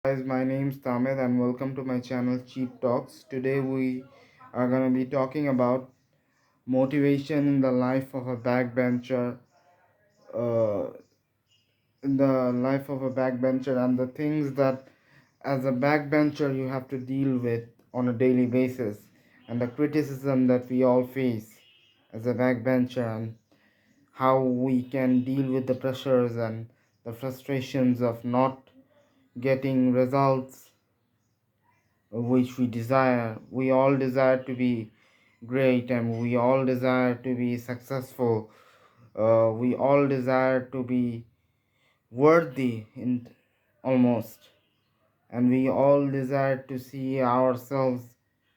Guys, my name's Tamid and welcome to my channel Cheap Talks. Today we are going to be talking about motivation in the life of a backbencher, uh, in the life of a backbencher and the things that as a backbencher you have to deal with on a daily basis and the criticism that we all face as a backbencher and how we can deal with the pressures and the frustrations of not getting results which we desire. We all desire to be great and we all desire to be successful. We all desire to be worthy in almost, and we all desire to see ourselves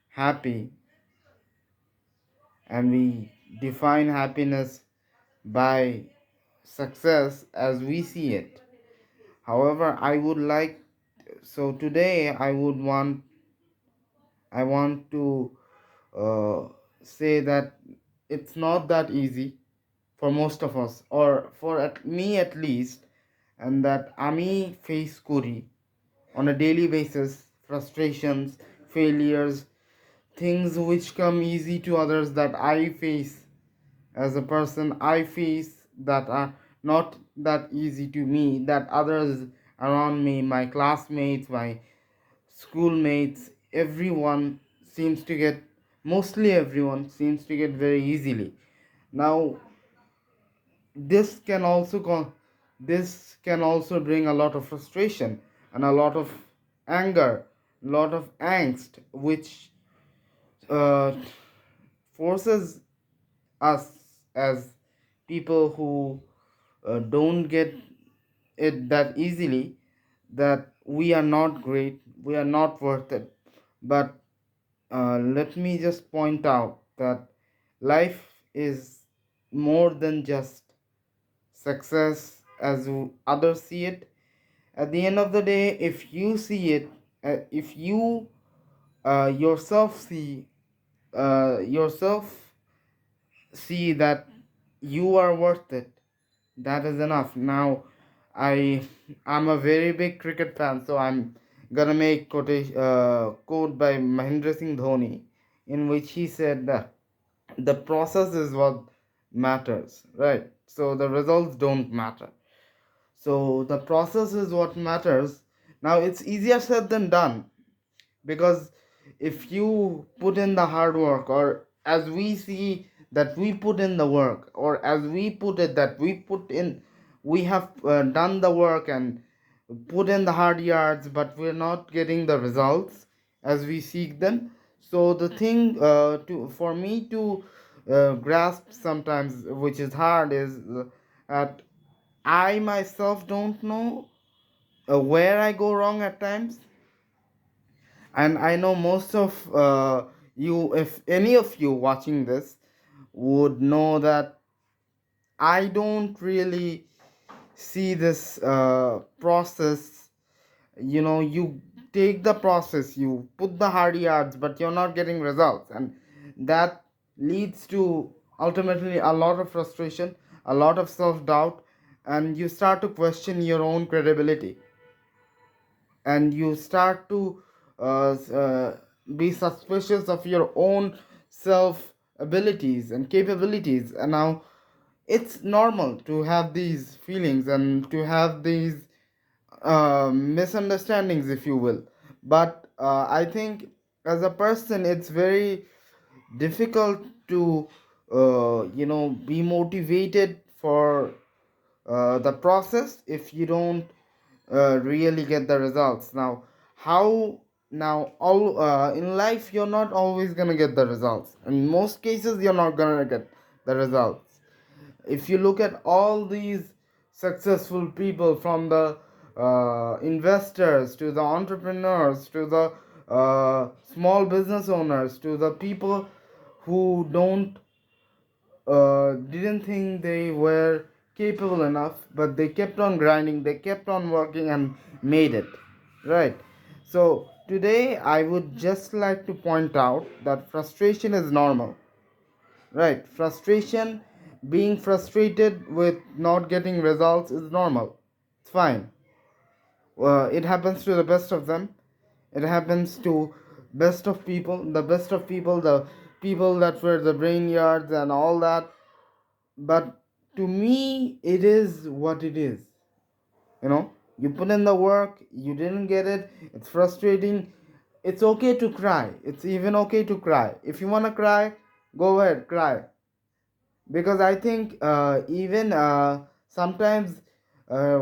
happy, and we define happiness by success as we see it. However, today I want to uh, say that it's not that easy for most of us, or for me at least, and that I face kuri on a daily basis, frustrations, failures, things which come easy to others that I face as a person, I face that are not that easy to me, that others around me, my classmates, my schoolmates, everyone seems to get, mostly everyone seems to get very easily. Now, this can also this can also bring a lot of frustration and a lot of anger, a lot of angst, which uh, forces us as people who don't get it that easily, that we are not great, we are not worth it. But let me just point out that life is more than just success as others see it. At the end of the day, if you see it, if you yourself see that you are worth it, that is enough. Now, I'm a very big cricket fan, so I'm gonna make quote by Mahendra Singh Dhoni, in which he said that the process is what matters, right? So the results don't matter. So the process is what matters. Now it's easier said than done, because if you put in the hard work, or as we see that we put in the work, or as we put it that we have done the work and put in the hard yards, but we're not getting the results as we seek them. So the thing to for me to grasp sometimes, which is hard, is that I myself don't know where I go wrong at times. And I know most of you, if any of you watching this, would know that I don't really see this process. You take the process, you put the hard yards, but you're not getting results, and that leads to ultimately a lot of frustration, a lot of self-doubt, and you start to question your own credibility, and you start to be suspicious of your own self abilities and capabilities. And now it's normal to have these feelings and to have these misunderstandings, if you will. But I think as a person, it's very difficult to be motivated for the process if you don't really get the results. Now, how now all in life you're not always gonna get the results. In most cases, you're not gonna get the results. If you look at all these successful people, from the investors to the entrepreneurs to the small business owners to the people who don't didn't think they were capable enough, but they kept on grinding, they kept on working and made it, right? So today I would just like to point out that frustration is normal, right? Frustration, being frustrated with not getting results, is normal. It's fine. It happens to the best of them. It happens to best of people, the best of people, the people that were the brainyards and all that. But to me, it is what it is. You know, you put in the work, you didn't get it, it's frustrating. It's okay to cry. It's even okay to cry. If you want to cry, go ahead, cry. Because I think even sometimes uh,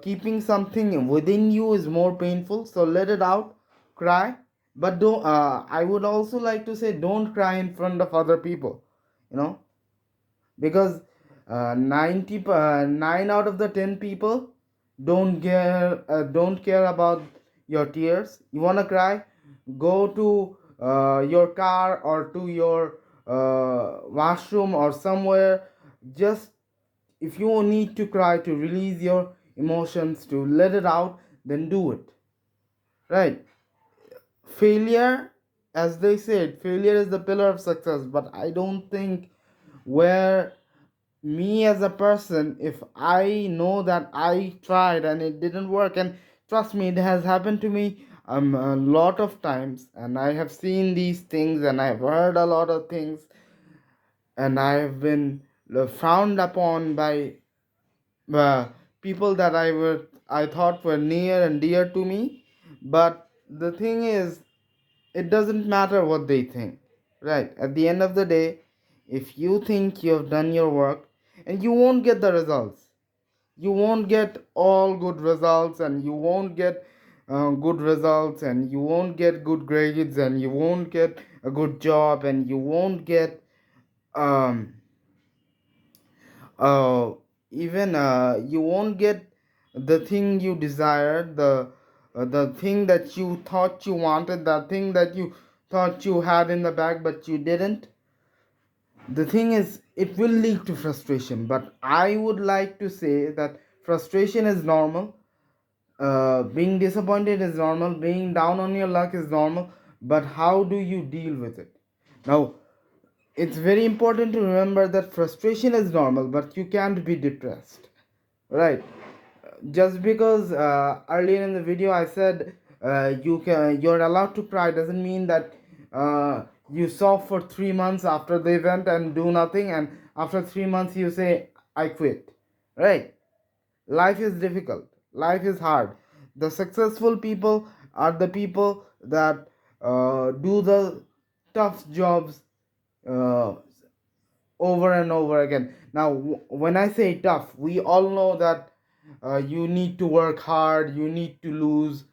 keeping something within you is more painful. So let it out, cry, but don't. I would also like to say, don't cry in front of other people. You know, because 9 out of the 10 people don't care about your tears. You want to cry, go to your car or to your washroom or somewhere. Just if you need to cry to release your emotions, to let it out, then do it, right? Failure, as they said, failure is the pillar of success, but I don't think where me as a person, if I know that I tried and it didn't work, and trust me, it has happened to me a lot of times, and I have seen these things and I've heard a lot of things, and I have been frowned upon by uh, people that I thought were near and dear to me. But the thing is, it doesn't matter what they think, right? At the end of the day, if you think you have done your work, and you won't get the results, you won't get all good results, and you won't get good results, and you won't get good grades, and you won't get a good job, and you won't get um uh even you won't get the thing you desired, the thing that you thought you wanted, the thing that you thought you had in the bag but you didn't. The thing is, it will lead to frustration, but I would like to say that frustration is normal. Being disappointed is normal, being down on your luck is normal, but how do you deal with it? Now, it's very important to remember that frustration is normal, but you can't be depressed, right? Just because earlier in the video I said you're allowed to cry doesn't mean that you sob for 3 months after the event and do nothing, and after 3 months you say I quit, right? Life is difficult, life is hard. The successful people are the people that do the tough jobs uh, over and over again. Now, when I say tough, we all know that you need to work hard, you need to lose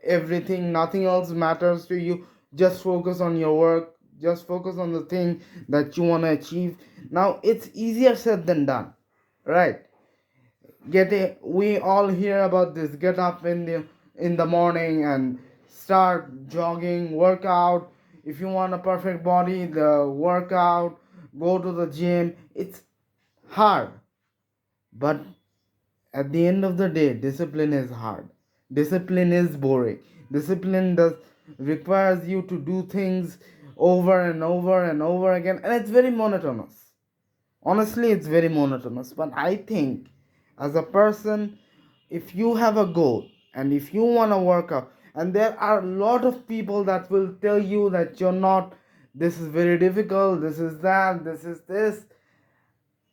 everything, nothing else matters to you. Just focus on your work, just focus on the thing that you want to achieve. Now, it's easier said than done, right? We all hear about this, get up in the morning and start jogging, workout. If you want a perfect body, the workout, go to the gym. It's hard, but at the end of the day, discipline is hard, discipline is boring, discipline does requires you to do things over and over and over again, and it's very monotonous. Honestly, it's very monotonous, but I think as a person, if you have a goal and if you want to work out, and there are a lot of people that will tell you that you're not, this is very difficult, this is that, this is this,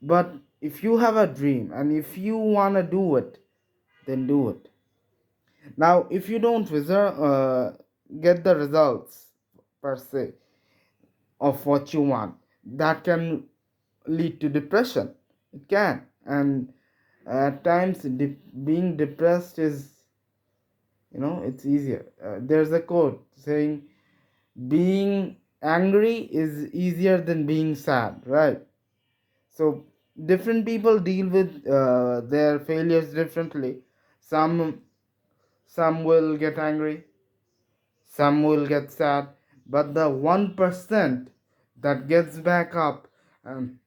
but if you have a dream and if you want to do it, then do it. Now, if you don't get the results per se of what you want, that can lead to depression. It can. And at times being depressed is, it's easier. There's a quote saying being angry is easier than being sad, right? So different people deal with their failures differently. Some some will get angry, some will get sad, but the 1% that gets back up and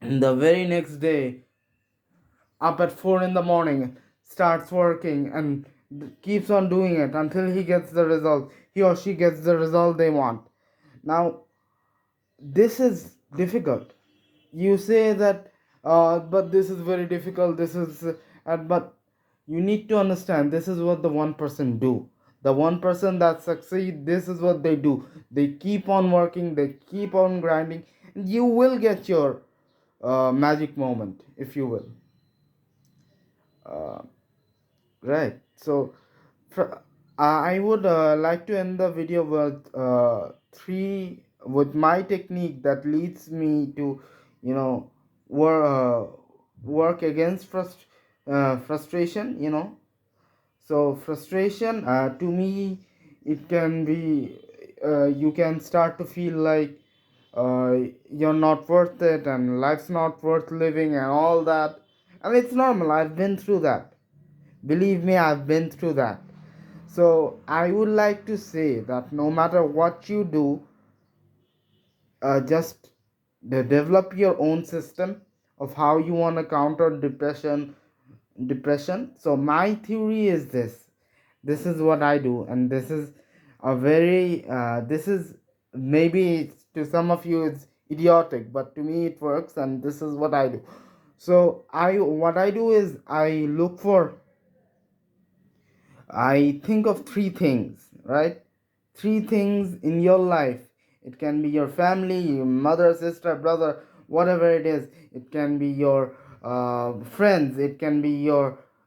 the very next day, up at 4 in the morning, starts working and keeps on doing it until he gets the result, he or she gets the result they want. Now, this is difficult. You say that, but this is very difficult, this is, but you need to understand this is what the 1% do. The 1% that succeed, this is what they do. They keep on working, they keep on grinding, and you will get your magic moment, if you will. uh, right. So fr- I would like to end the video with my technique that leads me to, you know, work against frustration. So frustration, to me, it can be, you can start to feel like uh, you're not worth it and life's not worth living and all that. And it's normal. I've been through that. Believe me, I've been through that. So I would like to say that no matter what you do, just develop your own system of how you want to counter depression. So my theory is this is what I do, and this is a very this is, maybe to some of you it's idiotic, but to me it works, and this is what I do. So what I do is I think of three things, right? Three things in your life. It can be your family, your mother, sister, brother, whatever it is. It can be your friends. It can be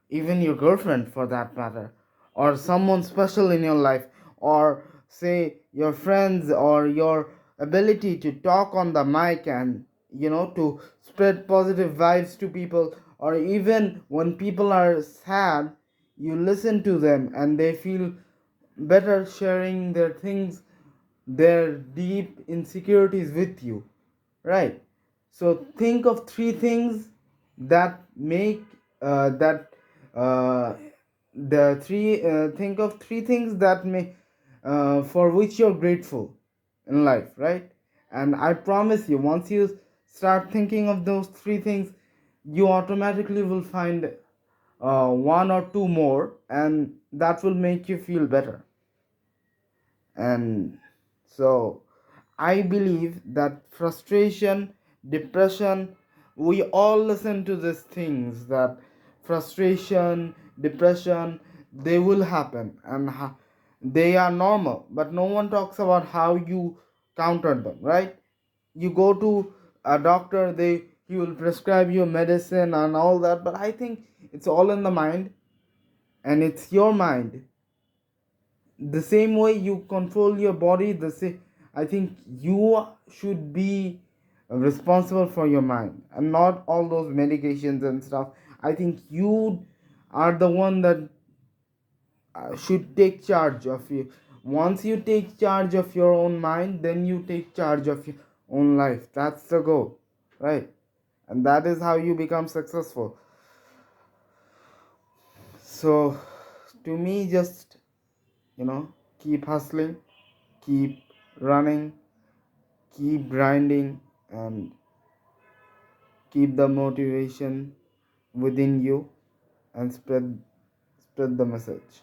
even your girlfriend, for that matter, or someone special in your life, or say your friends, or your ability to talk on the mic and to spread positive vibes to people, or even when people are sad, you listen to them and they feel better sharing their things, their deep insecurities with you, right? So think of three things that make that the three think of three things that may for which you're grateful in life, right? And I promise you, once you start thinking of those three things, you automatically will find one or two more, and that will make you feel better. And so I believe that frustration, depression, we all listen to these things, that frustration, depression, they will happen, and they are normal, but no one talks about how you counter them, right? You go to a doctor, he will prescribe you medicine and all that, but I think it's all in the mind, and it's your mind. The same way you control your body, the same, I think you should be responsible for your mind, and not all those medications and stuff. I think you are the one that should take charge of you. Once you take charge of your own mind, then you take charge of your own life. That's the goal, right? And that is how you become successful. So to me, just keep hustling, keep running, keep grinding, and keep the motivation within you, and spread the message.